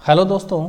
Hello दोस्तों,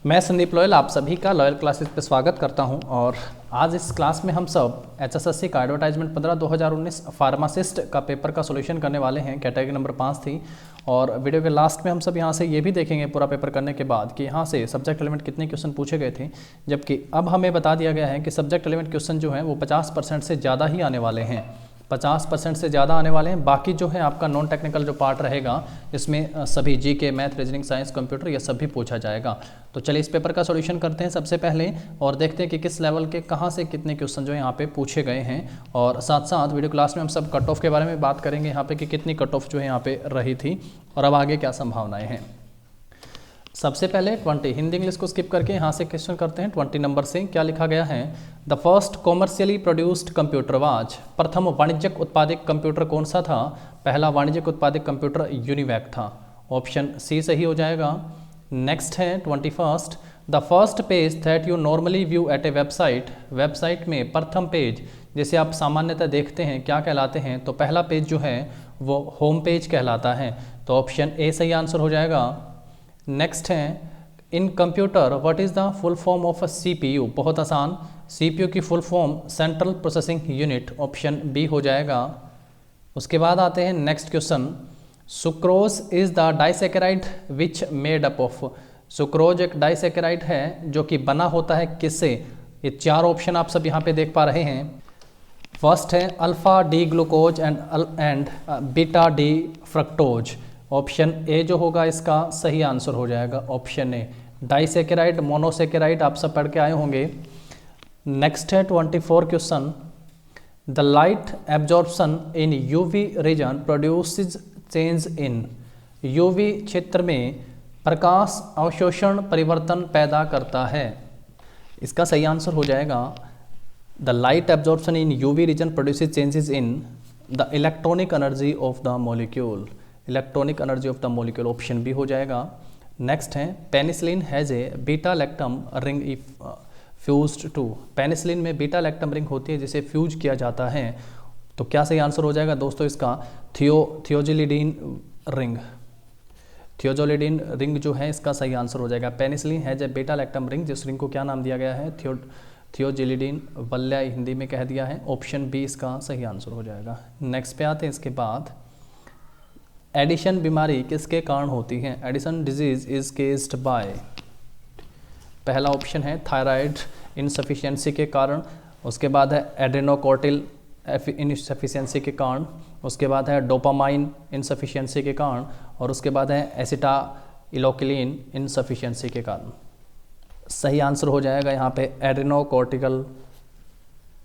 मैं Sandeep loyal आप सभी का लॉयल क्लासेस पे स्वागत करता हूं। और आज इस क्लास में हम सब एचएसएससी का एडवर्टाइजमेंट 15/2019 फार्मासिस्ट का पेपर का सॉल्यूशन करने वाले हैं। कैटेगरी नंबर 5 थी और वीडियो के लास्ट में हम सब यहां से ये भी देखेंगे पूरा पेपर करने के बाद कि यहाँ से सब्जेक्ट एलिमेंट कितने क्वेश्चन पूछे गए थे, जबकि अब हमें बता दिया गया है कि सब्जेक्ट एलिमेंट क्वेश्चन जो है वो 50% से ज़्यादा ही आने वाले हैं। 50% से ज़्यादा आने वाले हैं। बाकी जो है आपका नॉन टेक्निकल जो पार्ट रहेगा इसमें सभी GK, math, reasoning, science, computer ये सब भी पूछा जाएगा। तो चलिए इस पेपर का सॉल्यूशन करते हैं सबसे पहले और देखते हैं कि किस लेवल के कहाँ से कितने क्वेश्चन जो है यहाँ पे पूछे गए हैं। और साथ साथ वीडियो क्लास में हम सब कट ऑफ के बारे में बात करेंगे यहाँ पे कि कितनी कट ऑफ जो है यहाँ पे रही थी और अब आगे क्या संभावनाएँ हैं। सबसे पहले 20 हिंदी इंग्लिश को स्किप करके यहाँ से क्वेश्चन करते हैं। 20 नंबर से क्या लिखा गया है। The first commercially produced computer was, प्रथम वाणिज्यिक उत्पादित कंप्यूटर कौन सा था। पहला वाणिज्यिक उत्पादित कंप्यूटर यूनिवैक था। ऑप्शन सी सही हो जाएगा। नेक्स्ट है 21st, the first page that you normally view at a website, website में प्रथम पेज जिसे आप सामान्यतः देखते हैं क्या कहलाते हैं। तो पहला पेज जो है वो होम पेज कहलाता है। तो ऑप्शन ए सही आंसर हो जाएगा। नेक्स्ट है in computer what is the full form of a CPU, बहुत आसान, सीपीयू की full form central processing unit, option B हो जाएगा। उसके बाद आते हैं next question, sucrose is the disaccharide which made up of, sucrose एक डाइसेकेराइड है जो कि बना होता है किससे। ये चार ऑप्शन आप सब यहाँ पे देख पा रहे हैं। फर्स्ट है alpha D glucose and beta D fructose, option A जो होगा इसका सही आंसर हो जाएगा, ऑप्शन ए। डाइसेकेराइड, मोनोसेकेराइड आप सब पढ़ के आए होंगे। नेक्स्ट है 24 question, the light absorption in UV region produces change in, UV क्षेत्र में प्रकाश अवशोषण परिवर्तन पैदा करता है। इसका सही आंसर हो जाएगा the light absorption in UV region produces changes in the electronic energy of the molecule, electronic energy of the molecule, option B हो जाएगा। नेक्स्ट है penicillin has a beta lactam ring fused to, penicillin में beta lactam ring होती है जिसे fuse किया जाता है। तो क्या सही आंसर हो जाएगा दोस्तों इसका थियोजिलिडीन रिंग, थियोजिलिडीन रिंग जो है इसका सही आंसर हो जाएगा। Penicillin has a beta lactam ring, जिस रिंग को क्या नाम दिया गया है थियोजिलिडीन, वल्ल्या हिंदी में कह दिया है, ऑप्शन बी इसका सही आंसर हो जाएगा। नेक्स्ट पे आते हैं इसके बाद, एडिशन बीमारी किसके कारण होती है। Addison disease is caused by, पहला ऑप्शन है थायराइड इनसफिशिएंसी के कारण, उसके बाद है एड्रेनोकॉर्टिल इनसफिशिएंसी के कारण, उसके बाद है डोपामाइन इनसफिशिएंसी के कारण और उसके बाद है एसिटाइलोकोलिन इनसफिशिएंसी के कारण। सही आंसर हो जाएगा यहाँ पे एड्रेनोकॉर्टिकल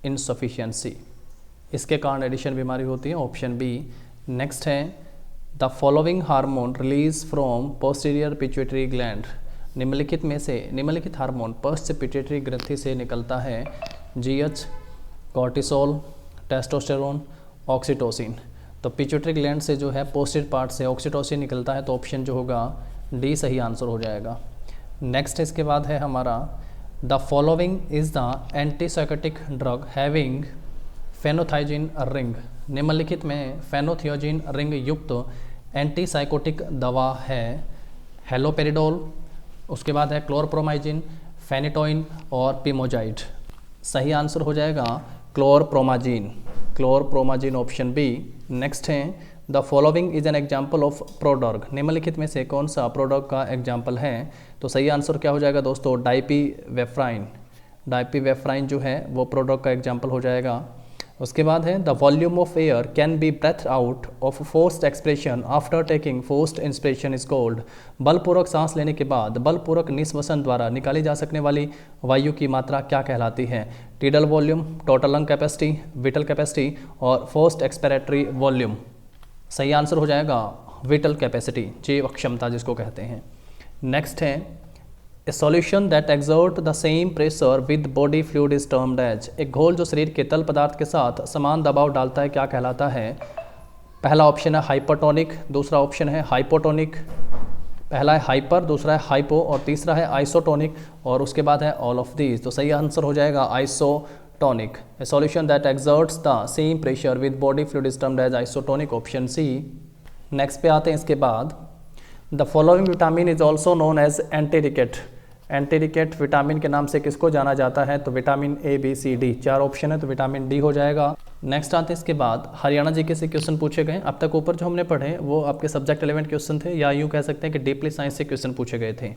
इनसफिशिएंसी, इसके कारण एडिशन बीमारी होती है, ऑप्शन बी। नेक्स्ट है the following hormone release from posterior pituitary gland, निम्नलिखित में से निम्नलिखित हार्मोन पश्च पिट्यूटरी ग्रंथि से निकलता है। GH, cortisol, testosterone, oxytocin. तो पिट्यूटरी ग्लैंड से जो है पोस्टीरियर पार्ट से ऑक्सीटोसिन निकलता है, तो ऑप्शन जो होगा डी सही आंसर हो जाएगा। नेक्स्ट इसके बाद है हमारा the following is the antipsychotic drug having phenothiazine ring, निम्नलिखित में फेनोथियोजिन रिंग युक्त एंटीसाइकोटिक दवा है। हेलोपेरिडोल, उसके बाद है क्लोरप्रोमाइजिन, फेनिटोइन और पिमोजाइड। सही आंसर हो जाएगा क्लोरप्रोमाजिन, क्लोरप्रोमाजिन, ऑप्शन बी। नेक्स्ट है the following is an example of prodrug, निम्नलिखित में से कौन सा प्रोड्रग का एग्जाम्पल है। तो सही आंसर क्या हो जाएगा दोस्तों, डाइपीवेफ्राइन, डाइपीवेफ्राइन जो है वो प्रोड्रग का एग्जाम्पल हो जाएगा। उसके बाद है the volume of air can be breath out of forced expression after taking forced inspiration is called, बलपूर्वक सांस लेने के बाद बलपूर्वक निश्वसन द्वारा निकाली जा सकने वाली वायु की मात्रा क्या कहलाती है। Tidal volume, total lung capacity, vital capacity और फोर्स्ड एक्सपिरेटरी वॉल्यूम। सही आंसर हो जाएगा विटल कैपेसिटी, जीव क्षमता जिसको कहते हैं। नेक्स्ट है a solution that exert the same pressure with body fluid is termed as, एक घोल जो शरीर के तल पदार्थ के साथ समान दबाव डालता है क्या कहलाता है। पहला ऑप्शन है हाइपरटोनिक, दूसरा ऑप्शन है हाइपोटोनिक, पहला है हाइपर, दूसरा है हाइपो और तीसरा है आइसोटोनिक और उसके बाद है ऑल ऑफ दीज। तो सही आंसर हो जाएगा isotonic, a solution that exerts the same pressure with body fluid is termed as isotonic, option C. Next पे आते हैं इसके बाद the following vitamin is also known as antirachitic. Antirachitic vitamin के नाम से किसको जाना जाता है? तो vitamin A, B, C, D, 4 option है तो विटामिन डी हो जाएगा। नेक्स्ट आते हैं इसके बाद हरियाणा जीके से क्वेश्चन पूछे गए। अब तक ऊपर जो हमने पढ़े वो आपके सब्जेक्ट 11 क्वेश्चन थे, या यूँ कह सकते हैं कि डीपली साइंस से क्वेश्चन पूछे गए थे।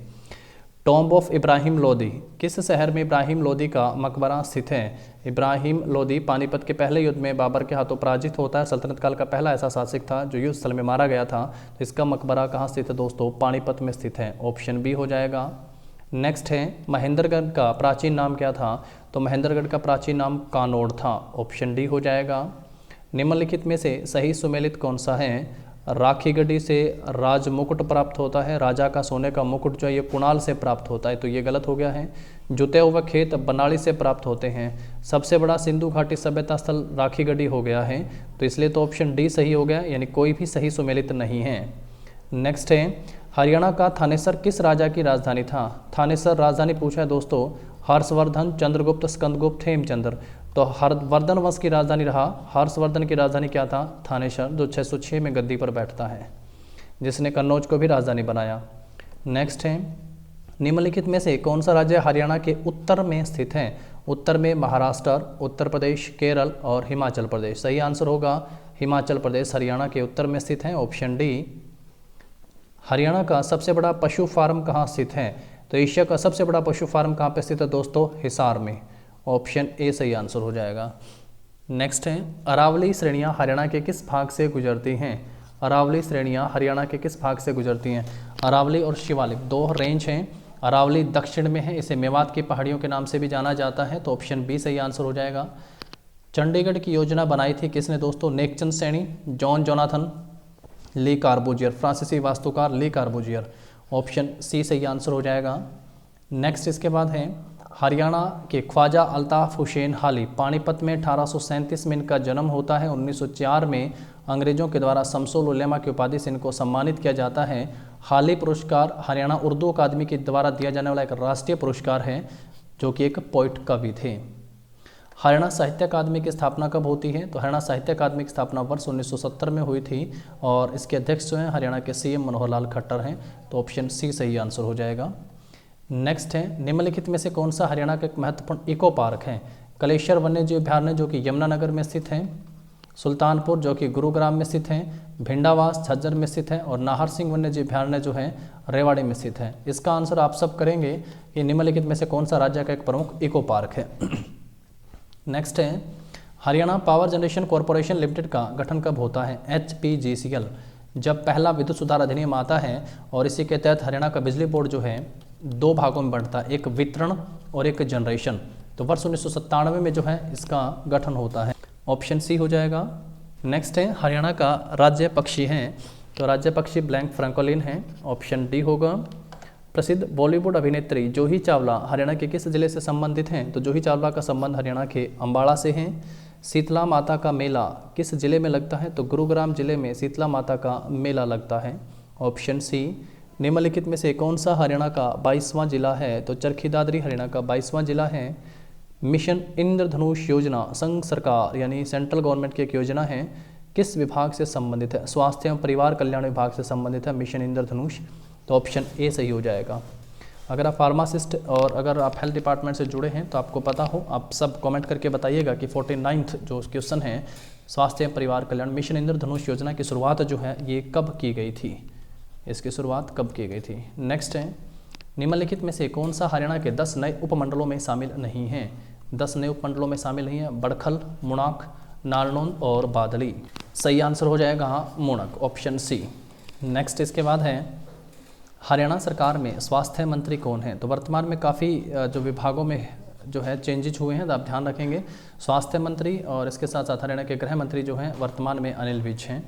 टॉम्ब ऑफ इब्राहिम लोदी, किस शहर में इब्राहिम लोदी का मकबरा स्थित है? इब्राहिम लोदी पानीपत के पहले युद्ध में बाबर के हाथों पराजित होता है, सल्तनत काल का पहला ऐसा शासक था जो युद्ध स्थल में मारा गया था। तो इसका मकबरा कहाँ स्थित है दोस्तों? पानीपत में स्थित है, ऑप्शन बी हो जाएगा। नेक्स्ट है महेंद्रगढ़ का प्राचीन नाम क्या था? तो महेंद्रगढ़ का प्राचीन नाम कानोड़ था, ऑप्शन डी हो जाएगा। निम्नलिखित में से सही सुमेलित कौन सा है? राखी गढ़ी से राज मुकुट प्राप्त होता है, राजा का सोने का मुकुट जो है ये कुणाल से प्राप्त होता है, तो ये गलत हो गया है। जुते हुए खेत बनाड़ी से प्राप्त होते हैं। सबसे बड़ा सिंधु घाटी सभ्यता स्थल राखी गढ़ी हो गया है, तो इसलिए तो ऑप्शन डी सही हो गया, यानी कोई भी सही सुमेलित नहीं है। नेक्स्ट है हरियाणा का थानेसर किस राजा की राजधानी था? थानेसर राजधानी पूछा है दोस्तों, हर्षवर्धन, चंद्रगुप्त, स्कंदगुप्त, हेमचंद्र। तो हर्षवर्धन वंश की राजधानी रहा। हर्षवर्धन की राजधानी क्या था? थानेसर, जो 606 में गद्दी पर बैठता है, जिसने कन्नौज को भी राजधानी बनाया। नेक्स्ट है निम्नलिखित में से कौन सा राज्य हरियाणा के उत्तर में स्थित है? उत्तर में महाराष्ट्र, उत्तर प्रदेश, केरल और हिमाचल प्रदेश। सही आंसर होगा हिमाचल प्रदेश हरियाणा के उत्तर में स्थित है, ऑप्शन डी। हरियाणा का सबसे बड़ा पशु फार्म कहाँ स्थित है? तो एशिया का सबसे बड़ा पशु फार्म कहाँ पे स्थित है दोस्तों? हिसार में, ऑप्शन ए सही आंसर हो जाएगा। नेक्स्ट है अरावली श्रेणियाँ हरियाणा के किस भाग से गुजरती हैं? अरावली श्रेणियाँ हरियाणा के किस भाग से गुजरती हैं? अरावली और शिवालिक दो रेंज हैं। अरावली दक्षिण में है, इसे मेवात की पहाड़ियों के नाम से भी जाना जाता है, तो ऑप्शन बी सही आंसर हो जाएगा। चंडीगढ़ की योजना बनाई थी किसने दोस्तों? नेकचंद सैनी, जॉन जोनाथन, ली कार्बोजियर, फ्रांसीसी वास्तुकार ली कार्बोजियर, ऑप्शन सी सही आंसर हो जाएगा। नेक्स्ट इसके बाद है हरियाणा के ख्वाजा अल्ताफ हुसैन हाली, पानीपत में 1837 में इनका जन्म होता है। 1904 में अंग्रेजों के द्वारा शम्सुल उलेमा की उपाधि से इनको सम्मानित किया जाता है। हाली पुरस्कार हरियाणा उर्दू अकादमी के द्वारा दिया जाने वाला एक राष्ट्रीय पुरस्कार है, जो कि एक पोइट कवि थे। हरियाणा साहित्य अकादमी की स्थापना कब होती है? तो हरियाणा साहित्य अकादमी की स्थापना वर्ष 1970 में हुई थी, और इसके अध्यक्ष जो हैं हरियाणा के सीएम मनोहर लाल खट्टर हैं, तो ऑप्शन सी सही आंसर हो जाएगा। नेक्स्ट है निम्नलिखित में से कौन सा हरियाणा का एक महत्वपूर्ण इको पार्क है? कलेश्वर वन्यजीव अभयारण्य जो कि यमुनानगर में स्थित है, सुल्तानपुर जो कि गुरुग्राम में स्थित है, भिंडावास झज्जर में स्थित है, और नाहर सिंह वन्यजीव अभयारण्य जो है रेवाड़ी में स्थित है। इसका आंसर आप सब करेंगे कि निम्नलिखित में से कौन सा राज्य का एक प्रमुख इको पार्क है। नेक्स्ट है Haryana power generation corporation limited का गठन कब होता है? HPGCL, जब पहला विद्युत सुधार अधिनियम आता है, और इसी के तहत हरियाणा का बिजली बोर्ड जो है 2 भागों में बढ़ता है, एक वितरण और एक जनरेशन। तो वर्ष 1997 में जो है इसका गठन होता है, ऑप्शन सी हो जाएगा। नेक्स्ट है हरियाणा का राज्य पक्षी है, तो राज्य पक्षी ब्लैंक फ्रैंकोलिन है, ऑप्शन डी होगा। प्रसिद्ध बॉलीवुड अभिनेत्री जूही चावला हरियाणा के किस जिले से संबंधित हैं? तो जूही चावला का संबंध हरियाणा के अम्बाड़ा से है। शीतला माता का मेला किस जिले में लगता है? तो गुरुग्राम जिले में शीतला माता का मेला लगता है, ऑप्शन सी। निम्नलिखित में से कौन सा हरियाणा का 22वां जिला है? तो चरखी दादरी हरियाणा का 22वां जिला है। मिशन इंद्रधनुष योजना संघ सरकार यानी सेंट्रल गवर्नमेंट की एक योजना है, किस विभाग से संबंधित है? स्वास्थ्य एवं परिवार कल्याण विभाग से संबंधित है मिशन इंद्रधनुष, तो ऑप्शन ए सही हो जाएगा। अगर आप फार्मासिस्ट और अगर आप हेल्थ डिपार्टमेंट से जुड़े हैं तो आपको पता हो, आप सब कमेंट करके बताइएगा कि 49th जो क्वेश्चन है स्वास्थ्य एवं परिवार कल्याण मिशन इंद्रधनुष योजना की शुरुआत जो है ये कब की गई थी? इसकी शुरुआत कब की गई थी? नेक्स्ट है निम्नलिखित में से कौन सा हरियाणा के 10 नए उपमंडलों में शामिल नहीं है? 10 नए उपमंडलों में शामिल नहीं है, बड़खल, मुणाक, नारनौंद और बादली। सही आंसर हो जाएगा मुणक, ऑप्शन सी। नेक्स्ट इसके बाद है हरियाणा सरकार में स्वास्थ्य मंत्री कौन है? तो वर्तमान में काफ़ी जो विभागों में जो है चेंजेज हुए हैं, तो आप ध्यान रखेंगे। स्वास्थ्य मंत्री और इसके साथ साथ हरियाणा के गृह मंत्री जो हैं वर्तमान में अनिल विज हैं।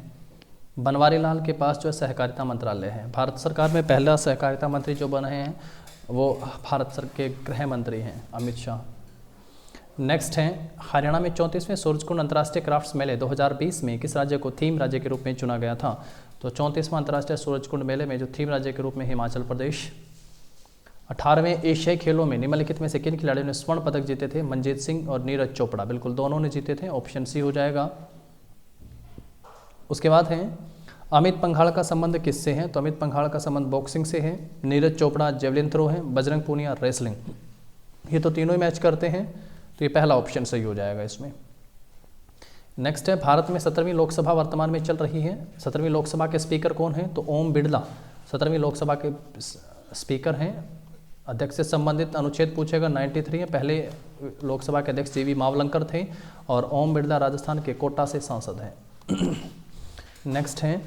बनवारी लाल के पास जो है सहकारिता मंत्रालय है। भारत सरकार में पहला सहकारिता मंत्री जो बने हैं वो भारत सरकार के गृह मंत्री हैं अमित शाह। नेक्स्ट है हरियाणा में 34वें सूरजकुंड अंतर्राष्ट्रीय क्राफ्ट्स मेले 2020 में किस राज्य को थीम राज्य के रूप में चुना गया था? तो 34वां अंतर्राष्ट्रीय सूरजकुंड मेले में जो थीम राज्य के रूप में हिमाचल प्रदेश। 18वें एशियाई खेलों में निम्नलिखित में से किन खिलाड़ियों ने स्वर्ण पदक जीते थे? मनजीत सिंह और नीरज चोपड़ा, बिल्कुल दोनों ने जीते थे, ऑप्शन सी हो जाएगा। उसके बाद है अमित पंघाल का संबंध किससे है? तो अमित पंघाल का संबंध बॉक्सिंग से है। नीरज चोपड़ा जेवलिन थ्रो है। बजरंग पूनिया रेसलिंग। ये तो तीनों ही मैच करते हैं, तो ये पहला ऑप्शन सही हो जाएगा इसमें। नेक्स्ट है, भारत में 17वीं लोकसभा वर्तमान में चल रही है। 17वीं लोकसभा के स्पीकर कौन हैं? तो ओम बिरला 17वीं लोकसभा के स्पीकर हैं। अध्यक्ष से संबंधित अनुच्छेद पूछेगा 93 है। पहले लोकसभा के अध्यक्ष जीवी मावलंकर थे और ओम बिरला राजस्थान के कोटा से सांसद हैं। नेक्स्ट है,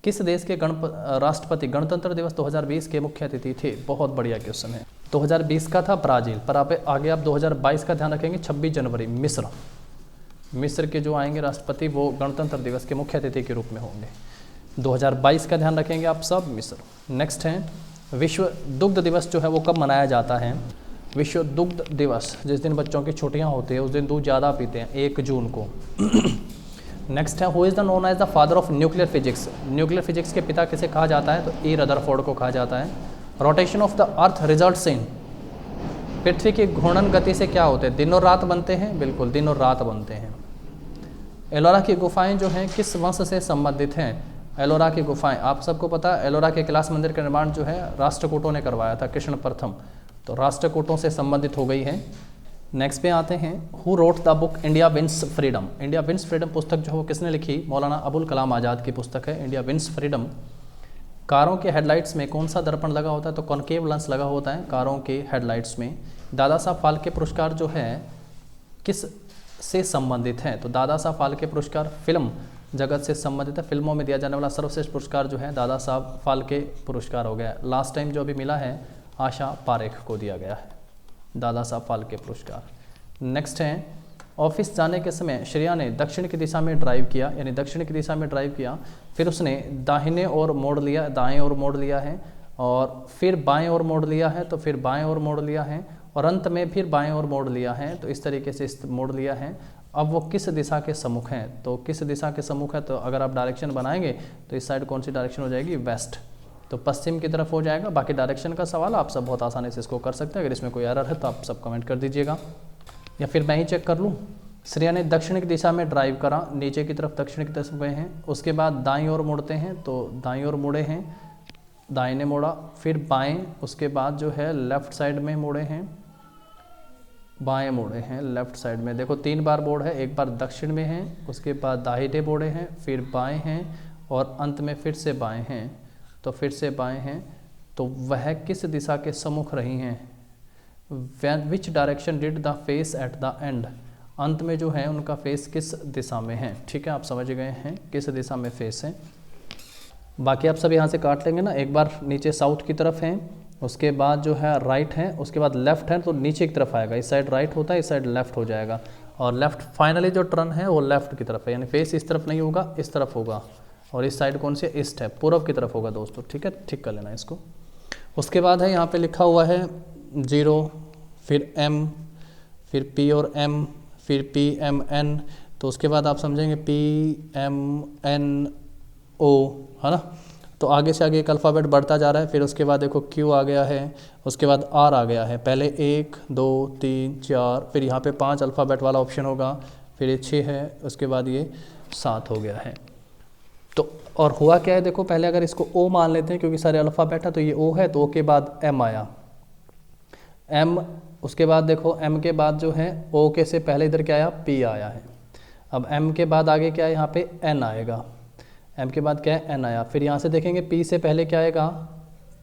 किस देश के राष्ट्रपति गणतंत्र दिवस 2020 के मुख्य अतिथि थे? बहुत बढ़िया क्वेश्चन है। 2020 का था ब्राजील, पर आगे आप 2022 का ध्यान रखेंगे 26 जनवरी मिस्र के जो आएंगे राष्ट्रपति वो गणतंत्र दिवस के मुख्य अतिथि के रूप में होंगे। 2022 का ध्यान रखेंगे आप सब, मिस्र। नेक्स्ट है, विश्व दुग्ध दिवस जो है वो कब मनाया जाता है? विश्व दुग्ध दिवस जिस दिन बच्चों की छुट्टियां होती है उस दिन दूध ज़्यादा पीते हैं, 1 जून को। नेक्स्ट है, who is the known as the father of nuclear physics? Nuclear physics के पिता किसे कहा जाता है? तो ई रदरफोर्ड को कहा जाता है। Rotation of the earth results in, पृथ्वी की घूर्णन गति से क्या होते हैं? दिन और रात बनते हैं, बिल्कुल दिन और रात बनते हैं। एलोरा की गुफाएं जो हैं किस वंश से संबंधित हैं? एलोरा की गुफाएं आप सबको पता है, एलोरा के कैलाश मंदिर का निर्माण जो है राष्ट्रकूटों ने करवाया था, कृष्ण प्रथम, तो राष्ट्रकूटों से संबंधित हो गई है। नेक्स्ट पे आते हैं, who wrote the book India wins freedom? India wins freedom पुस्तक जो है वो किसने लिखी? मौलाना अबुल कलाम आज़ाद की पुस्तक है इंडिया विंस फ्रीडम। कारों के हेडलाइट्स में कौन सा दर्पण लगा होता है? तो कॉन्केव लेंस लगा होता है कारों के हेडलाइट्स में। दादा साहब फाल्के पुरस्कार जो है किस से संबंधित है? तो दादा साहब फाल्के पुरस्कार फिल्म जगत से संबंधित है। फिल्मों में दिया जाने वाला सर्वश्रेष्ठ पुरस्कार जो है दादा साहब फाल्के पुरस्कार हो गया। लास्ट टाइम जो अभी मिला है आशा पारेख को दिया गया है दादा साहब फाल्के पुरस्कार। नेक्स्ट है, ऑफिस जाने के समय श्रेया ने दक्षिण की दिशा में ड्राइव किया, यानी दक्षिण की दिशा में ड्राइव किया, फिर उसने दाहिने ओर मोड़ लिया, दाएं ओर मोड़ लिया है, और फिर बाएं ओर मोड़ लिया है, तो फिर बाएं ओर मोड़ लिया है, और अंत में फिर बाएं ओर मोड़ लिया है। तो इस तरीके से मोड़ लिया है। अब वो किस दिशा के सम्मुख हैं? तो किस दिशा के सम्मुख है? तो अगर आप डायरेक्शन बनाएंगे तो इस साइड कौन सी डायरेक्शन हो जाएगी? वेस्ट, तो पश्चिम की तरफ हो जाएगा। बाकी डायरेक्शन का सवाल आप सब बहुत आसानी से इसको कर सकते हैं। अगर इसमें कोई एरर है तो आप सब कमेंट कर दीजिएगा, या फिर मैं ही चेक कर लूँ। श्रेया ने दक्षिण की दिशा में ड्राइव करा, नीचे की तरफ दक्षिण की तरफ गए हैं, उसके बाद दाईं ओर मुड़ते हैं, तो दाईं ओर मुड़े हैं, दाहिने मोड़ा, फिर बाएं, उसके बाद जो है लेफ़्ट साइड में मुड़े हैं, बाएं मोड़े हैं लेफ़्ट साइड में। देखो 3 बार बोर्ड है, एक बार दक्षिण में है, उसके बाद दाहिने मोड़े हैं, फिर बाएं हैं, और अंत में फिर से बाएं हैं, तो फिर से बाएं हैं। तो वह किस दिशा के सम्मुख रही हैं? Which direction did the face at the end? अंत में जो है उनका फेस किस दिशा में है? ठीक है, आप समझ गए हैं किस दिशा में फेस है। बाकी आप सब यहाँ से काट लेंगे ना। एक बार नीचे साउथ की तरफ है, उसके बाद जो है राइट है, उसके बाद लेफ्ट है, तो नीचे की तरफ आएगा। इस साइड राइट होता है, इस साइड लेफ्ट हो जाएगा, और लेफ्ट फाइनली जो टर्न है वो लेफ्ट की तरफ है, यानी फेस इस तरफ नहीं होगा, इस तरफ होगा। और इस साइड कौन सी है? ईस्ट है, पूर्व की तरफ होगा दोस्तों। ठीक है, ठीक कर लेना इसको। उसके बाद है यहाँ पे लिखा हुआ है 0, फिर M, फिर P और M, फिर PMN। तो उसके बाद आप समझेंगे PMNO, है ना। तो आगे से आगे एक अल्फ़ाबेट बढ़ता जा रहा है। फिर उसके बाद देखो Q आ गया है, उसके बाद R आ गया है। पहले 1 2 3 4, फिर यहाँ पे 5 अल्फ़ाबेट वाला ऑप्शन होगा, फिर ये 6 है, उसके बाद ये 7 हो गया है। तो और हुआ क्या है, देखो पहले अगर इसको O मान लेते हैं क्योंकि सारे अल्फ़ाबेट है, तो ये O है, तो O के बाद M आया, M, उसके बाद देखो M के बाद जो है O के से पहले इधर क्या आया? P आया है। अब M के बाद आगे क्या है? यहाँ पे N आएगा। M के बाद क्या है? N आया। फिर यहाँ से देखेंगे P से पहले क्या आएगा?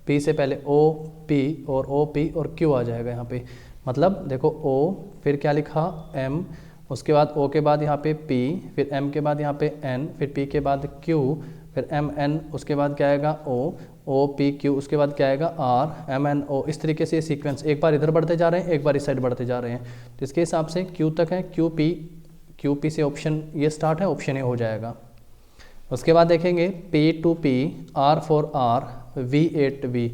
P से पहले O P, और O P और Q आ जाएगा यहाँ पे। मतलब देखो O, फिर क्या लिखा? M, उसके बाद O के बाद यहाँ पे P, फिर M के बाद यहाँ पे N, फिर P के बाद Q, फिर M N, उसके बाद क्या आएगा? O, O P Q, उसके बाद क्या आएगा? R M N O। इस तरीके से ये सीक्वेंस एक बार इधर बढ़ते जा रहे हैं, एक बार इस साइड बढ़ते जा रहे हैं। तो इसके हिसाब से Q तक है, Q P से ऑप्शन ये स्टार्ट है, ऑप्शन ए हो जाएगा। उसके बाद देखेंगे P to P, R for R, V 8 V।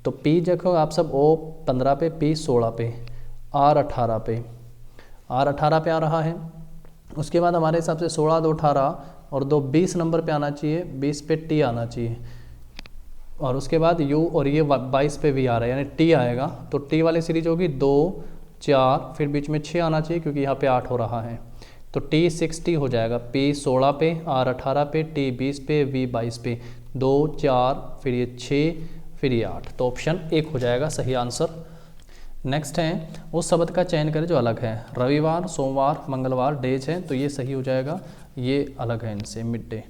तो P देखो आप सब O 15 पे, P 16 पे, R 18 पे, R 18 पे आ रहा है। उसके बाद हमारे हिसाब से 16 2 18 और 2 20 नंबर पे आना चाहिए, 20 पे T आना चाहिए, और उसके बाद U, और ये 22 पे V आ रहा है, यानी T आएगा। तो T वाली सीरीज होगी 2 4, फिर बीच में 6 आना चाहिए क्योंकि यहाँ पे 8 हो रहा है। तो T 60 हो जाएगा, P 16 पे, R 18 पे, T 20 पे, V 22 पे, 2 4 फिर ये 6 फिर ये 8, तो ऑप्शन 1 हो जाएगा सही आंसर। नेक्स्ट है उस शब्द का चयन करें जो अलग है। रविवार, सोमवार, मंगलवार डेज है, तो ये सही हो जाएगा, ये अलग है इनसे, मिड डे।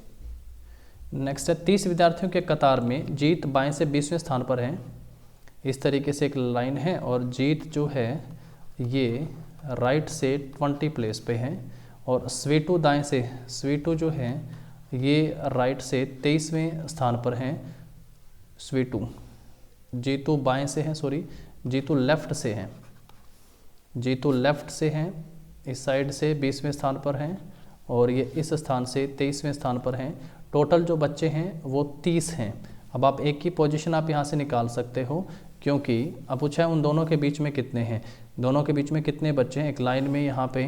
नेक्स्ट है 30 विद्यार्थियों के कतार में जीत बाएं से 20वें स्थान पर है। इस तरीके से एक लाइन है और जीत जो है ये राइट से 20 प्लेस पे है और स्वीटू दाएं से, स्वीटू जो है ये राइट से 23वें स्थान पर हैं। स्वीटू, जीतू बाएं से है, सॉरी जीतू लेफ्ट से हैं, जीतू लेफ्ट से हैं, इस साइड से 20वें स्थान पर हैं और ये इस स्थान से 23वें स्थान पर हैं। टोटल जो बच्चे हैं वो 30 हैं। अब आप एक की पोजीशन आप यहाँ से निकाल सकते हो, क्योंकि अब पूछा है उन दोनों के बीच में कितने हैं, दोनों के बीच में कितने बच्चे हैं। एक लाइन में यहाँ पे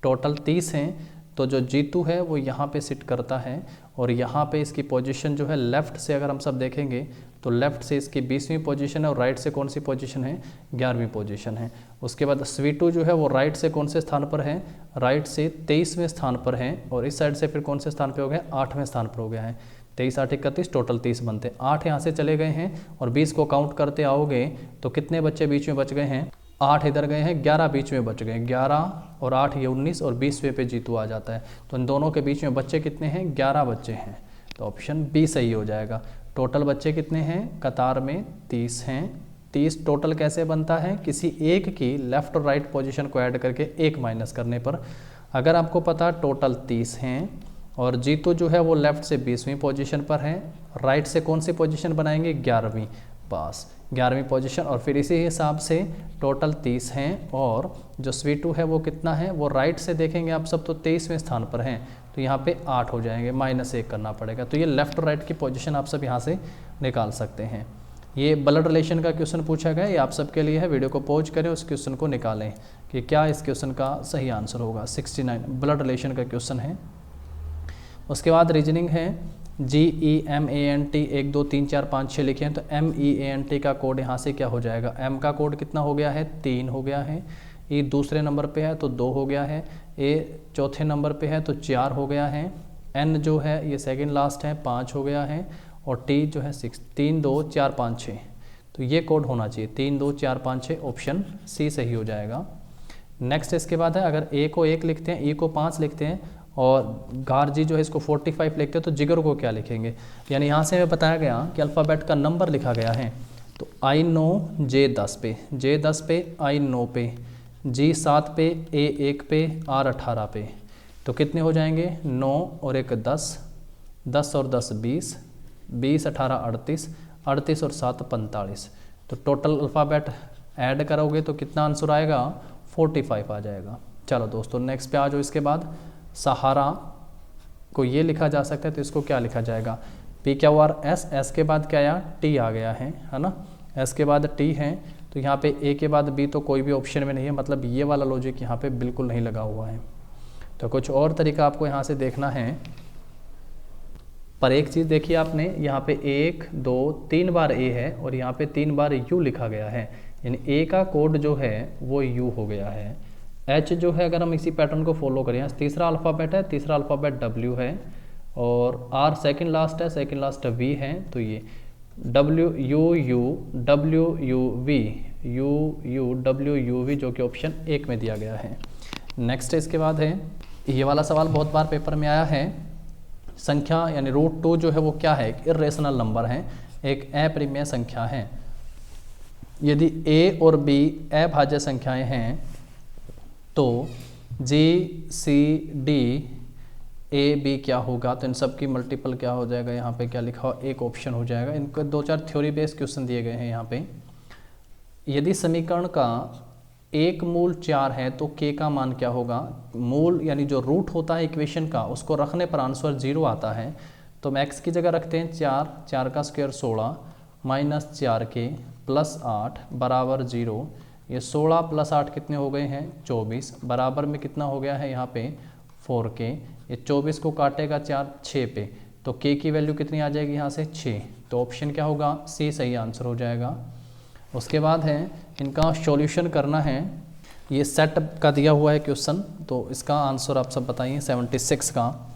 टोटल 30 हैं, तो जो जीतू है वो यहाँ पे सिट करता है और यहाँ पे इसकी पोजीशन जो है लेफ़्ट से अगर हम सब देखेंगे तो लेफ़्ट से इसकी 20वीं पोजीशन है और राइट से कौन सी पोजीशन है, 11वीं पोजीशन है। उसके बाद स्वीटू जो है वो राइट से कौन से स्थान पर है, राइट से 23वें स्थान पर है और इस साइड से फिर कौन से स्थान पर हो गया, 8वें स्थान पर हो गया है। 23 8 31 टोटल 30 बनते, 8 यहाँ से चले गए हैं और 20 को काउंट करते आओगे तो कितने बच्चे बीच में बच गए हैं, 8 इधर गए हैं, 11 बीच में बच गए, 11 और 8 ये 19 और 20वें पे जीतू आ जाता है। तो इन दोनों के बीच में बच्चे कितने हैं, 11 बच्चे हैं, तो ऑप्शन बी सही हो जाएगा। टोटल बच्चे कितने हैं कतार में, 30 हैं। 30 टोटल कैसे बनता है, किसी एक की लेफ़्ट और राइट पोजीशन को ऐड करके 1 माइनस करने पर। अगर आपको पता टोटल 30 हैं और जीतू जो है वो लेफ़्ट से 20वीं पोजीशन पर है, राइट से कौन सी पोजीशन बनाएंगे, 11वीं, पास 11वीं पोजीशन, और फिर इसी हिसाब से टोटल 30 हैं और जो स्वीटू है वो कितना है, वो राइट से देखेंगे आप सब तो 23वें स्थान पर हैं, तो यहाँ पे 8 हो जाएंगे, -1 करना पड़ेगा। तो ये लेफ़्ट और राइट की पोजीशन आप सब यहाँ से निकाल सकते हैं। ये ब्लड रिलेशन का क्वेश्चन पूछा गया, ये आप सबके लिए है, वीडियो को पॉज करें, उस क्वेश्चन को निकालें कि क्या इस क्वेश्चन का सही आंसर होगा। 69 ब्लड रिलेशन का क्वेश्चन है। उसके बाद रीजनिंग है, GEMANT 1 2 3 4 5 6 लिखे हैं, तो MEANT का कोड यहाँ से क्या हो जाएगा, M का कोड कितना हो गया है, 3 हो गया है, E दूसरे नंबर पे है तो 2 हो गया है, A चौथे नंबर पे है तो 4 हो गया है, N जो है ये सेकंड लास्ट है 5 हो गया है और T जो है 6, 3 2 4 5 6, तो ये कोड होना चाहिए 3 2 4 5 6, ऑप्शन सी सही हो जाएगा। नेक्स्ट इसके बाद है, अगर A को 1 लिखते हैं, E को 5 लिखते हैं और गार्जी जो है इसको 45 लिखते हैं, तो जिगर को क्या लिखेंगे। यानी यहाँ से हमें बताया गया कि अल्फ़ाबेट का नंबर लिखा गया है, तो I 9 J 10 पे, J 10 पे, I 9 पे, G 7 पे, A 1 पे, R 18 पे, तो कितने हो जाएंगे, 9 और 1 10, 10 और 10 20, 20 18 38, 38 और 7 45, तो टोटल अल्फ़ाबेट ऐड करोगे तो कितना आंसर आएगा, 45 आ जाएगा। चलो दोस्तों नेक्स्ट पे आ जाओ। इसके बाद सहारा को ये लिखा जा सकता है, तो इसको क्या लिखा जाएगा, PQRS, S के बाद क्या आया, T आ गया है ना, S के बाद T है, तो यहाँ पे A के बाद B तो कोई भी ऑप्शन में नहीं है, मतलब ये वाला लॉजिक यहाँ पे बिल्कुल नहीं लगा हुआ है। तो कुछ और तरीका आपको यहाँ से देखना है, पर एक चीज़ देखिए आपने, यहाँ पे 1 2 3 बार A है और यहाँ पे 3 बार U लिखा गया है, यानी A का कोड जो है वो U हो गया है। H जो है अगर हम इसी पैटर्न को फॉलो करें, तीसरा अल्फ़ाबेट है, तीसरा अल्फ़ाबेट W है और R सेकंड लास्ट है, सेकंड लास्ट V है, तो ये W U U W U V U U W U V जो कि ऑप्शन 1 में दिया गया है। नेक्स्ट इसके बाद है, ये वाला सवाल बहुत बार पेपर में आया है, संख्या यानी √2 जो है वो क्या है, एक इर्रेशनल नंबर है, एक अपरिमेय संख्या है। यदि A और B अभाज्य संख्याएं हैं तो G C D A B क्या होगा, तो इन सब की मल्टीपल क्या हो जाएगा, यहाँ पे क्या लिखा हो, एक ऑप्शन हो जाएगा। इनको 2-4 थ्योरी बेस्ड क्वेश्चन दिए गए हैं यहाँ पे। यदि समीकरण का एक मूल 4 है तो K का मान क्या होगा, मूल यानी जो रूट होता है इक्वेशन का, उसको रखने पर आंसर 0 आता है, तो हम x की जगह रखते हैं 4, 4 का स्क्वायर 16 -4K +8 बराबर 0। ये 16 + 8 कितने हो गए हैं, 24, बराबर में कितना हो गया है यहाँ पे 4K। ये 24 को काटेगा 4 6 पे, तो K की वैल्यू कितनी आ जाएगी यहाँ से 6, तो ऑप्शन क्या होगा, C सही आंसर हो जाएगा। उसके बाद है इनका सॉल्यूशन करना है। ये सेट का दिया हुआ है क्वेश्चन, तो इसका आंसर आप सब बताइए 76 का।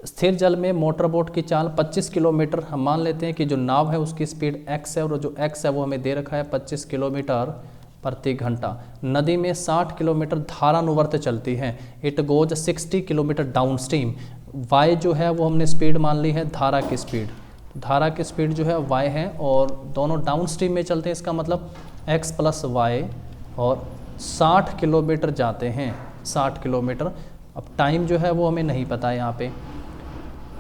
स्थिर जल में मोटर बोट की चाल 25 किलोमीटर। हम मान लेते हैं कि जो नाव है उसकी स्पीड x है और जो x है वो हमें दे रखा है 25 किलोमीटर प्रति घंटा। नदी में 60 किलोमीटर धारानुवर्त चलती है। It goes 60 kilometre down stream. y जो है वो हमने स्पीड मान ली है धारा की स्पीड। धारा की स्पीड जो है y है और दोनों डाउन स्ट्रीम में चलते हैं, इसका मतलब x प्लस y, और 60 किलोमीटर जाते हैं, 60 किलोमीटर। अब टाइम जो है वो हमें नहीं पता है यहाँ पे।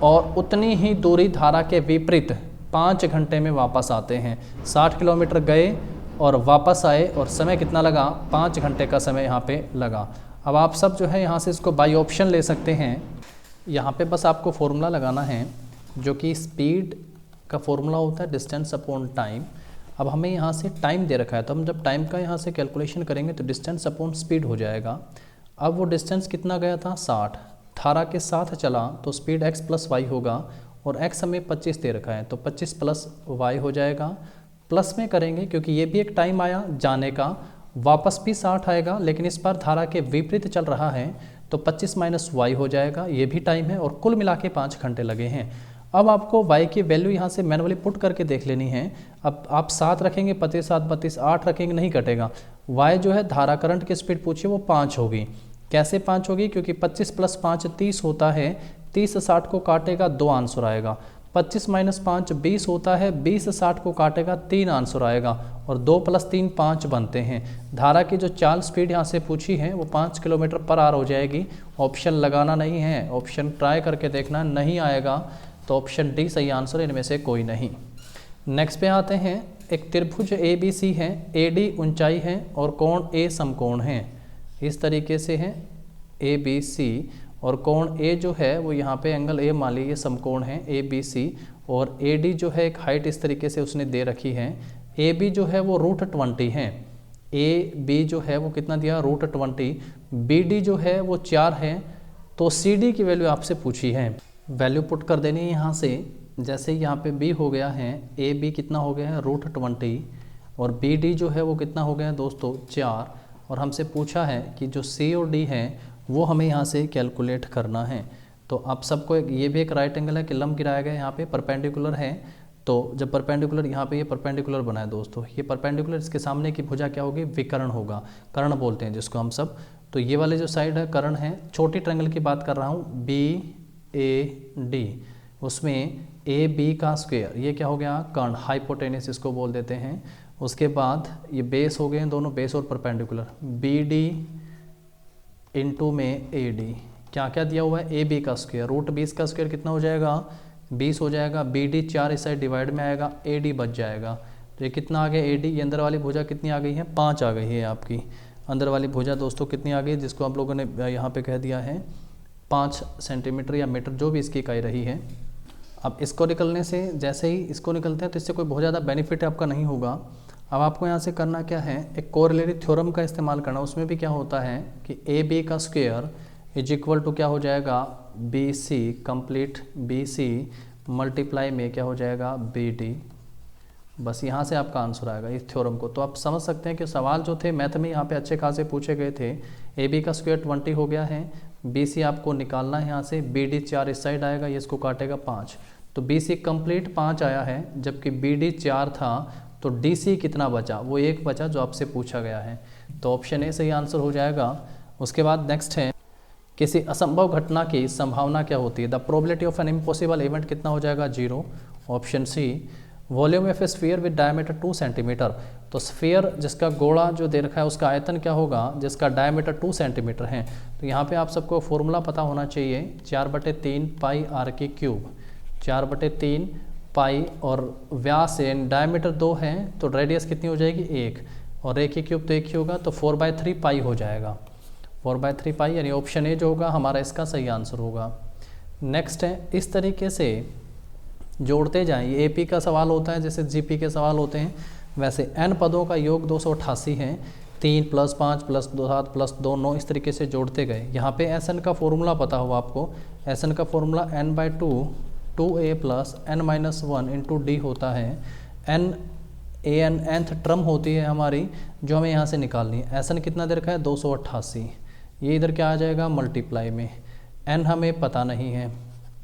और उतनी ही दूरी धारा के विपरीत 5 घंटे में वापस आते हैं। 60 किलोमीटर गए और वापस आए और समय कितना लगा, 5 घंटे का समय यहाँ पे लगा। अब आप सब जो है यहाँ से इसको बाई ऑप्शन ले सकते हैं। यहाँ पे बस आपको फॉर्मूला लगाना है जो कि स्पीड का फॉर्मूला होता है डिस्टेंस अपॉन टाइम। अब हमें यहाँ से टाइम दे रखा है, तो हम जब टाइम का यहाँ से कैलकुलेशन करेंगे तो डिस्टेंस अपॉन स्पीड हो जाएगा। अब वो डिस्टेंस कितना गया था, 60, धारा के साथ चला तो स्पीड x प्लस वाई होगा, और x हमें 25 दे रखा है तो 25 प्लस वाई हो जाएगा। प्लस में करेंगे क्योंकि ये भी एक टाइम आया जाने का, वापस भी 60 आएगा, लेकिन इस बार धारा के विपरीत चल रहा है तो 25 माइनस वाई हो जाएगा, ये भी टाइम है, और कुल मिला के 5 घंटे लगे हैं। अब आपको y की वैल्यू यहाँ से मैनुअली पुट करके देख लेनी है। अब आप 7 रखेंगे, 25 7 32, 8 रखेंगे, नहीं कटेगा। y जो है धारा करंट की स्पीड पूछिए वो 5 होगी। कैसे 5 होगी, क्योंकि 25 प्लस 5 30 होता है, 30 60 को काटेगा 2 आंसर आएगा। 25 माइनस 5 20 होता है, 20 60 को काटेगा 3 आंसर आएगा, और 2 प्लस 3 5 बनते हैं। धारा की जो चाल स्पीड यहाँ से पूछी है वो 5 किलोमीटर पर आवर हो जाएगी। ऑप्शन लगाना नहीं है, ऑप्शन ट्राई करके देखना, नहीं आएगा तो ऑप्शन डी सही आंसर, इनमें से कोई नहीं। नेक्स्ट पे आते हैं। एक त्रिभुज ABC है, AD ऊंचाई है और कोण A समकोण है। इस तरीके से है ABC, और कोण A जो है वो यहाँ पे एंगल A मान लीजिए समकोण है ABC, और AD जो है एक हाइट इस तरीके से उसने दे रखी है। AB जो है वो √20 है। AB जो है वो कितना दिया, √20। BD जो है वो 4 है। तो CD की वैल्यू आपसे पूछी है, वैल्यू पुट कर देनी है यहाँ से। जैसे यहाँ पे B हो गया है, AB कितना हो गया है √20, और BD जो है वो कितना हो गया है दोस्तों 4, और हमसे पूछा है कि जो C और D है वो हमें यहाँ से कैलकुलेट करना है। तो आप सबको ये भी एक राइट एंगल है कि लंब गिराया गया यहाँ पे परपेंडिकुलर है, तो जब परपेंडिकुलर यहाँ पे ये परपेंडिकुलर बना है दोस्तों, ये परपेंडिकुलर, इसके सामने की भुजा क्या होगी, विकर्ण होगा, कर्ण बोलते हैं जिसको हम सब। तो ये वाले जो साइड है कर्ण है। छोटी ट्रायंगल की बात कर रहा हूँ, BAD, उसमें AB का स्क्वायर, ये क्या हो गया, कर्ण, हाइपोटेनस इसको बोल देते हैं। उसके बाद ये बेस हो गए हैं दोनों, बेस और परपेंडिकुलर। BD इंटू में AD, क्या क्या दिया हुआ है, AB का स्क्वायर, √20 का स्क्वायर कितना हो जाएगा, 20 हो जाएगा। BD 4 इस साइड डिवाइड में आएगा, AD बच जाएगा। तो ये कितना आ गया AD, ये अंदर वाली भुजा कितनी आ गई है, 5 आ गई है आपकी। अंदर वाली भुजा दोस्तों कितनी आ गई, जिसको आप लोगों ने यहाँ पे कह दिया है 5 सेंटीमीटर या मीटर, जो भी इसकी इकाई रही है। अब इसको निकलने से, जैसे ही इसको निकलते हैं तो इससे कोई बहुत ज़्यादा बेनिफिट आपका नहीं होगा। अब आपको यहाँ से करना क्या है, एक कोरिलेटिव थ्योरम का इस्तेमाल करना। उसमें भी क्या होता है कि AB का स्क्वायर इज इक्वल टू क्या हो जाएगा, BC कंप्लीट, BC मल्टीप्लाई में क्या हो जाएगा, BD। बस यहाँ से आपका आंसर आएगा इस थ्योरम को। तो आप समझ सकते हैं कि सवाल जो थे मैथ में यहाँ पे अच्छे खासे पूछे गए थे। AB का स्क्वायर 20 हो गया है, BC आपको निकालना है यहाँ से, BD 4 इस साइड आएगा, ये इसको काटेगा 5, तो BC कंप्लीट 5 आया है, जबकि BD 4 था। तो DC कितना बचा, वो 1 बचा जो आपसे पूछा गया है। तो ऑप्शन ए सही आंसर हो जाएगा। उसके बाद नेक्स्ट है, किसी असंभव घटना की संभावना क्या होती है, the probability of an impossible event कितना हो जाएगा, 0। Option C, volume of a sphere with diameter 2 centimetre. तो स्फीयर जिसका गोला जो दे रखा है उसका आयतन क्या होगा, जिसका डायमीटर 2 सेंटीमीटर है। तो यहाँ पे आप सबको फॉर्मूला पता होना चाहिए, 4/3 पाई r की क्यूब, 4/3 पाई, और व्यास डायमीटर 2 है तो रेडियस कितनी हो जाएगी 1, और a की क्यूब तो 1 ही होगा, तो 4/3 पाई हो जाएगा, 4/3 पाई, यानी ऑप्शन ए जो होगा हमारा इसका सही आंसर होगा। नेक्स्ट है, इस तरीके से जोड़ते जाएं। ये AP का सवाल होता है, जैसे GP के सवाल होते हैं, वैसे n पदों का योग 288 है, 3 + 5 + 2 7 + 2 9, इस तरीके से जोड़ते गए। यहाँ पे SN का फॉर्मूला पता हो आपको, SN का formula n/2 2a + n - 1 × d होता है। n A N nth term होती है हमारी जो हमें यहाँ से निकालनी है। एस एन कितना दे रखा है 288, ये इधर क्या आ जाएगा मल्टीप्लाई में, एन हमें पता नहीं है,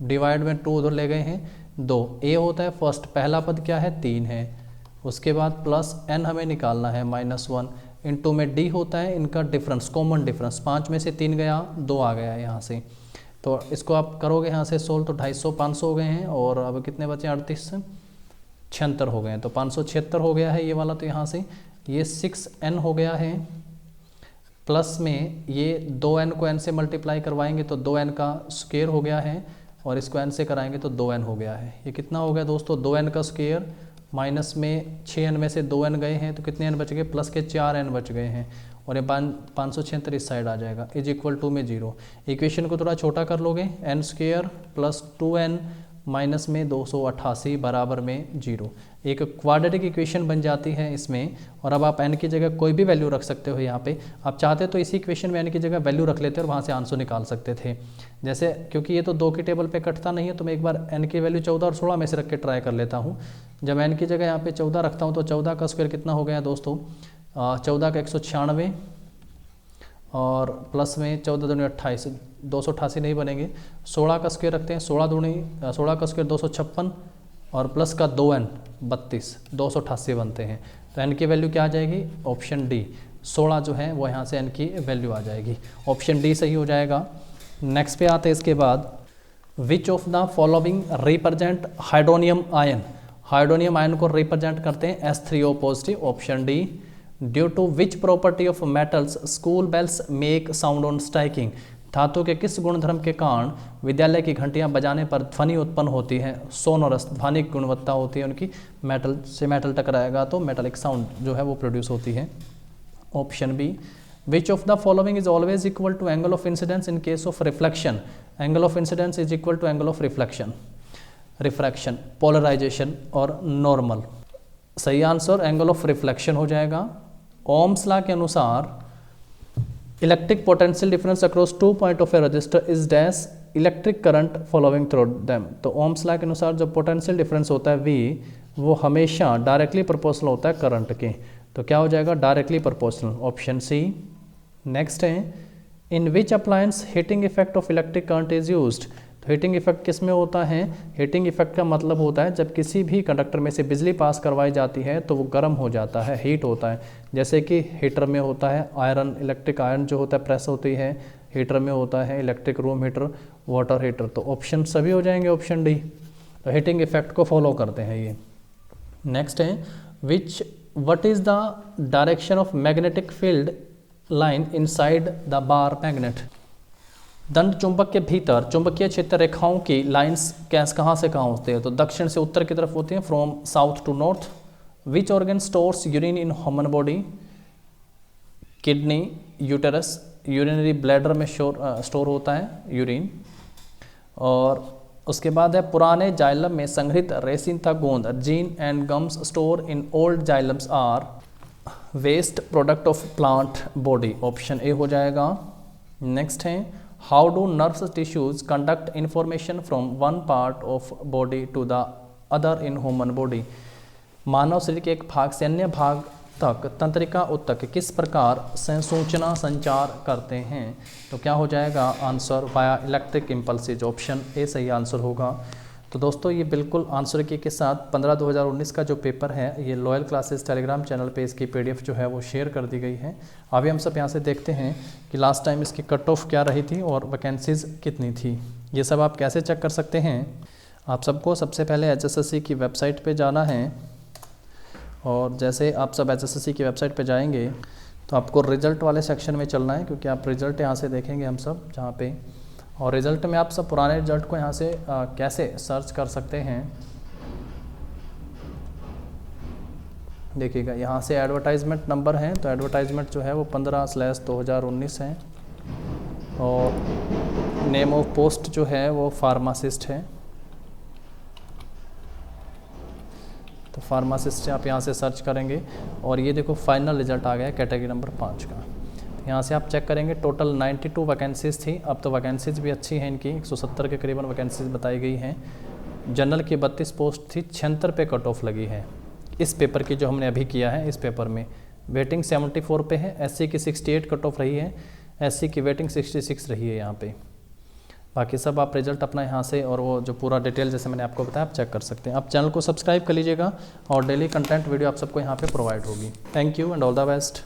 डिवाइड में 2 उधर ले गए हैं 2, ए होता है फर्स्ट, पहला पद क्या है 3 है, उसके बाद प्लस एन हमें निकालना है -1, इनटू में डी होता है इनका डिफरेंस, कॉमन डिफरेंस, 5 में से 3 गया 2 आ गया यहाँ से, तो इसको आप करोगे यहाँ से सोल्व तो 250 500 हो गए हैं, और अब कितने बचे 38 76 हो गए हैं, तो 576 हो गया है ये वाला, तो यहाँ से ये 6n हो गया है, प्लस में ये 2n को n से मल्टीप्लाई करवाएंगे तो 2n का स्क्वायर हो गया है, और इसको n से कराएंगे तो 2n हो गया है। ये कितना हो गया दोस्तों 2n का स्क्वायर, माइनस में 6n में से 2n गए हैं तो कितने n बच गए, प्लस के 4n बच गए हैं, और ये 576 इस साइड आ जाएगा, इज इक्वल टू में 0। इक्वेशन को थोड़ा छोटा कर लोगे, n square plus 2n minus में 288 बराबर में 0, एक क्वाड्रेटिक इक्वेशन बन जाती है इसमें। और अब आप n की जगह कोई भी वैल्यू रख सकते हो, यहाँ पे आप चाहते तो इसी इक्वेशन में n की जगह वैल्यू रख लेते और वहाँ से आंसर निकाल सकते थे। जैसे क्योंकि ये तो 2 की टेबल पे कटता नहीं है, तो मैं एक बार n की वैल्यू 14 और 16 में से रख के ट्राई कर लेता हूँ। जब n की जगह यहाँ पे 14 रखता हूँ तो 14 का स्क्वायर कितना हो गया दोस्तों 14 का 196, और प्लस में 14 दूनी 28, 288 नहीं बनेंगे, 16 का स्क्वायर रखते हैं, 16 का स्क्वायर 256, और प्लस का 2n 32, 288 बनते हैं। तो n की वैल्यू क्या आ जाएगी, ऑप्शन डी 16 जो है वो यहाँ से n की वैल्यू आ जाएगी, ऑप्शन डी सही हो जाएगा। नेक्स्ट पे आते हैं इसके बाद, which of the following represent hydronium ion, hydronium ion को रिप्रेजेंट करते हैं H3O positive, option D. Due to which property of metals school bells make sound on striking, धातु के किस गुणधर्म के कारण विद्यालय की घंटियां बजाने पर ध्वनि उत्पन्न होती है, सोनोरस, ध्वनिक गुणवत्ता होती है उनकी, मेटल से मेटल टकराएगा तो मेटालिक साउंड जो है वो प्रोड्यूस होती है, option B. Which of the following is always equal to angle of incidence in case of reflection, angle of incidence is equal to angle of reflection, refraction, polarisation और normal. सही answer angle of reflection हो जाएगा। Ohm's law के अनुसार electric potential difference across 2 point of a resistor is dash electric current following through them, तो Ohm's law के अनुसार जो पोटेंशियल डिफरेंस होता है V, वो हमेशा डायरेक्टली प्रोपोर्शनल होता है करंट के, तो क्या हो जाएगा directly proportional, option C. Next है, in which appliance heating effect of electric current is used, तो हीटिंग इफेक्ट किस में होता है, हीटिंग इफेक्ट का मतलब होता है जब किसी भी कंडक्टर में से बिजली पास करवाई जाती है तो वो गर्म हो जाता है, हीट होता है, जैसे कि हीटर में होता है आयरन, इलेक्ट्रिक आयरन जो होता है प्रेस होती है, हीटर में होता है electric room heater, water heater, तो ऑप्शन सभी हो जाएंगे ऑप्शन डी, तो हीटिंग इफेक्ट को फॉलो करते हैं ये। नेक्स्ट है, what is the direction of magnetic field line inside the bar magnet, दंड चुंबक के भीतर चुंबकीय क्षेत्र रेखाओं की लाइंस कहाँ से कहाँ होते हैं, तो दक्षिण से उत्तर की तरफ होती हैं, from south to north. Which organ stores urine in human body, kidney, uterus, urinary bladder में स्टोर होता है यूरिन। और उसके बाद है, पुराने जाइलम में संग्रहित रेसिन था गोंद, gene and gums store in old xylems are waste product of plant body, option A हो जाएगा। नेक्स्ट है, how do nerves tissues conduct information from one part of body to the other in human body, मानव शरीर के एक भाग से अन्य भाग तक तंत्रिका उत्तक किस प्रकार से सूचना संचार करते हैं, तो क्या हो जाएगा answer via electric impulses, option A सही आंसर होगा। तो दोस्तों ये बिल्कुल आंसर की के साथ 15/2019 का जो पेपर है ये लॉयल क्लासेस टेलीग्राम चैनल पे इसकी PDF जो है वो शेयर कर दी गई है। अभी हम सब यहाँ से देखते हैं कि लास्ट टाइम इसकी कट ऑफ क्या रही थी और वैकेंसीज़ कितनी थी। ये सब आप कैसे चेक कर सकते हैं, आप सबको सबसे पहले HSSC की वेबसाइट पे जाना है, और जैसे आप सब HSSC की वेबसाइट पे जाएंगे तो आपको रिज़ल्ट वाले सेक्शन में चलना है, क्योंकि आप रिज़ल्ट यहाँ से देखेंगे हम सब जहाँ पे, और रिज़ल्ट में आप सब पुराने रिज़ल्ट को यहाँ से कैसे सर्च कर सकते हैं। देखिएगा यहाँ से एडवर्टाइजमेंट नंबर है, तो एडवर्टाइजमेंट जो है वो 15/2019 है, और नेम ऑफ पोस्ट जो है वो फार्मासिस्ट है, तो फार्मासिस्ट आप यहाँ से सर्च करेंगे, और ये देखो फाइनल रिजल्ट आ गया कैटेगरी नंबर 5 का। यहाँ से आप चेक करेंगे टोटल 92 वैकेंसीज़ थी, अब तो वैकेंसीज़ भी अच्छी हैं इनकी, 170 के करीबन वैकेंसीज़ बताई गई हैं। जनरल की 32 पोस्ट थी, 76 पे कट ऑफ लगी है, इस पेपर की जो हमने अभी किया है, इस पेपर में वेटिंग 74 पे है, एससी की 68 कट ऑफ रही है, एससी की वेटिंग 66 रही है यहाँ पे। बाकी सब आप रिजल्ट अपना यहाँ से और वो जो पूरा डिटेल जैसे मैंने आपको बताया आप चेक कर सकते हैं। आप चैनल को सब्सक्राइब कर लीजिएगा और डेली कंटेंट वीडियो आप सबको यहाँ पे प्रोवाइड होगी। Thank you and all the best.